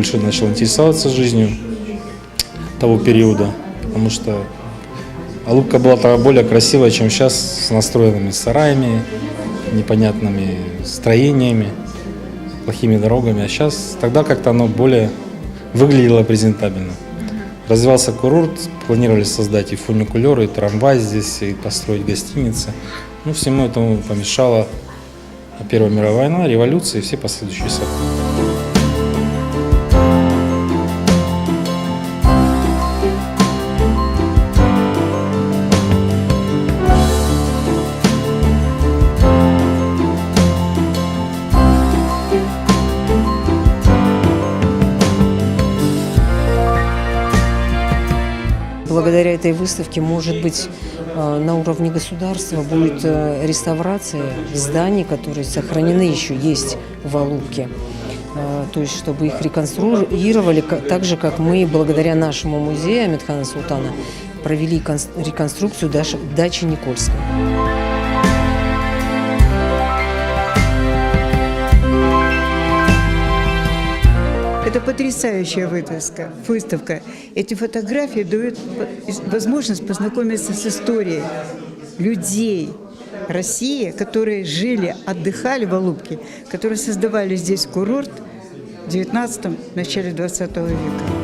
больше начал интересоваться жизнью того периода, потому что Алупка была тогда более красивая, чем сейчас, с настроенными сараями, непонятными строениями, плохими дорогами. А сейчас тогда как-то оно более выглядело презентабельно. Развивался курорт, планировали создать и фуникулеры, и трамвай здесь, и построить гостиницы. Ну, всему этому помешала Первая мировая война, революция и все последующие события. Благодаря этой выставке, может быть, на уровне государства будет реставрация зданий, которые сохранены еще есть в Алупке. То есть, чтобы их реконструировали, так же, как мы, благодаря нашему музею Амедхана Султана, провели реконструкцию дачи Никольской. Это потрясающая выставка. Эти фотографии дают возможность познакомиться с историей людей России, которые жили, отдыхали в Алупке, которые создавали здесь курорт в 19-м, начале 20 века.